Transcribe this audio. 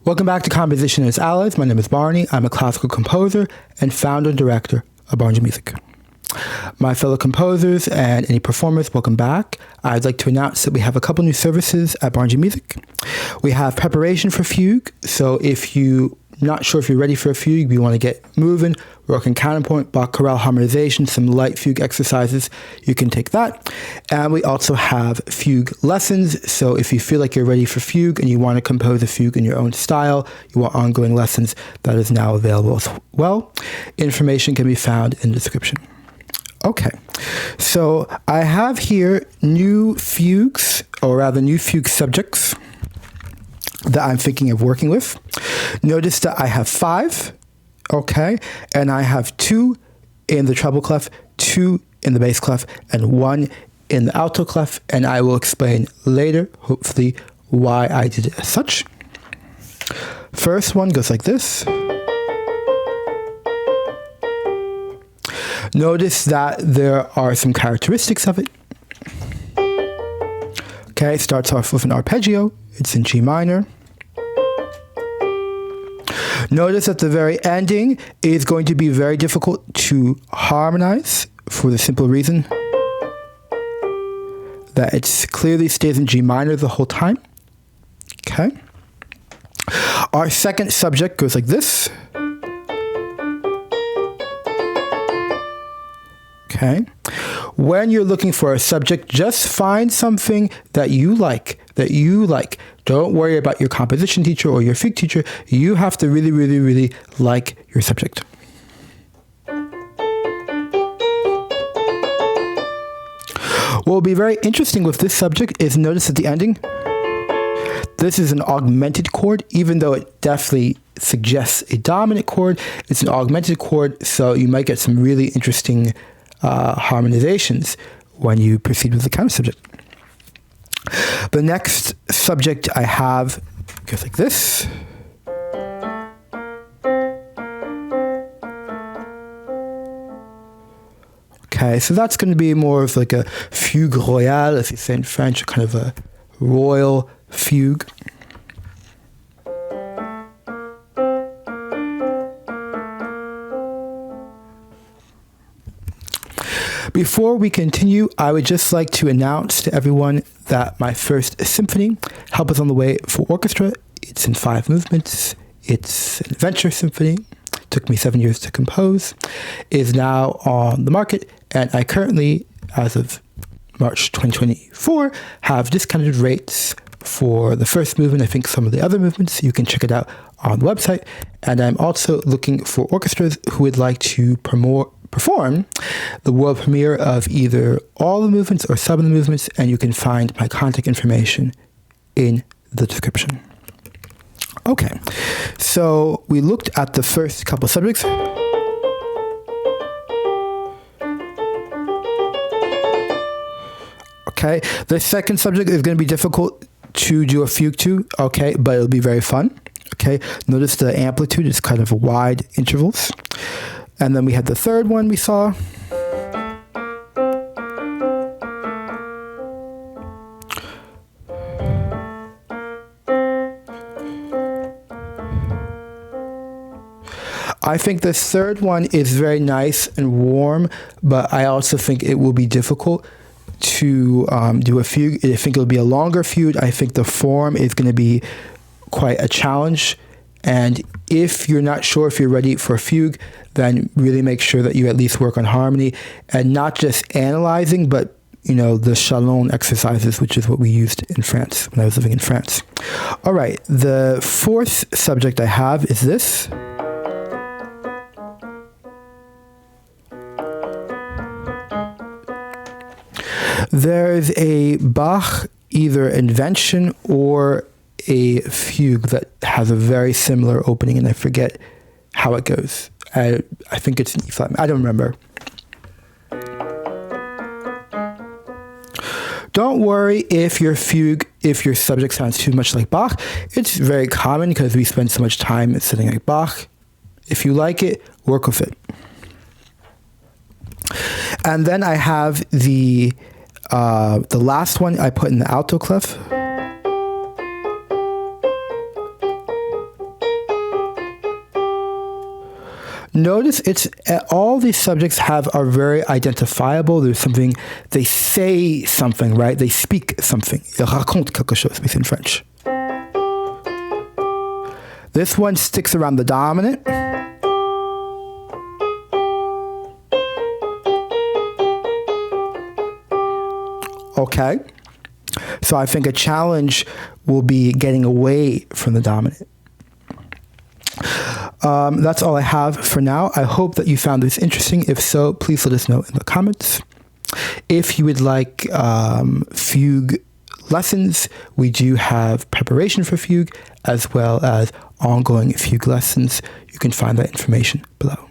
Welcome back to Composition and its Allies. My name is Barney. I'm a classical composer and founder and director of Barney Music. My fellow composers and any performers, welcome back. I'd like to announce that we have a couple new services at Barney Music. We have preparation for Fugue. So if you're not sure if you're ready for a fugue, you want to get moving, working counterpoint, Bach chorale harmonization, some light fugue exercises, you can take that. And we also have fugue lessons. So if you feel like you're ready for fugue and you want to compose a fugue in your own style, you want ongoing lessons, that is now available as well. Information can be found in the description. Okay, so I have here new fugues, or rather new fugue subjects that I'm thinking of working with. Notice that I have 5, okay, and I have 2 in the treble clef, 2 in the bass clef, and 1 in the alto clef, and I will explain later, hopefully, why I did it as such. First one goes like this. Notice that there are some characteristics of it. Okay, it starts off with an arpeggio. It's in G minor. Notice that the very ending is going to be very difficult to harmonize for the simple reason that it clearly stays in G minor the whole time. Okay. Our second subject goes like this. Okay. When you're looking for a subject, just find something that you like. Don't worry about your composition teacher or your fugue teacher. You have to really, really, really like your subject. What will be very interesting with this subject is notice at the ending, this is an augmented chord, even though it definitely suggests a dominant chord. It's an augmented chord, so you might get some really interesting harmonizations when you proceed with the counter subject. The next subject I have goes like this. Okay, so that's going to be more of like a fugue royale, as you say in French, kind of a royal fugue. Before we continue, I would just like to announce to everyone that my first symphony, Help Is on the Way for Orchestra, it's in 5 movements. It's an adventure symphony. It took me 7 years to compose. Is now on the market, and I currently, as of March 2024, have discounted rates for the first movement. I think some of the other movements, you can check it out on the website. And I'm also looking for orchestras who would like to perform the world premiere of either all the movements or some of the movements, and you can find my contact information in the description. Okay, so we looked at the first couple of subjects. Okay, the second subject is going to be difficult to do a fugue to, okay, but it'll be very fun. Okay, notice the amplitude is kind of wide intervals. And then we had the third one we saw. I think this third one is very nice and warm, but I also think it will be difficult to do a fugue. I think it'll be a longer fugue. I think the form is going to be quite a challenge. And if you're not sure if you're ready for a fugue, then really make sure that you at least work on harmony and not just analyzing, but, you know, the Chalon exercises, which is what we used in France when I was living in France. All right, the fourth subject I have is this. There's a Bach either invention or a fugue that has a very similar opening, and I forget how it goes. I think it's an E flat. I don't remember. Don't worry if your subject sounds too much like Bach. It's very common because we spend so much time studying like Bach. If you like it, work with it. And then I have the last one I put in the alto clef. Notice all these subjects are very identifiable. There's something, they say something, right? They speak something. Ils racontent quelque chose, we say in French. This one sticks around the dominant. Okay. So I think a challenge will be getting away from the dominant. That's all I have for now. I hope that you found this interesting. If so, please let us know in the comments. If you would like fugue lessons, we do have preparation for fugue as well as ongoing fugue lessons. You can find that information below.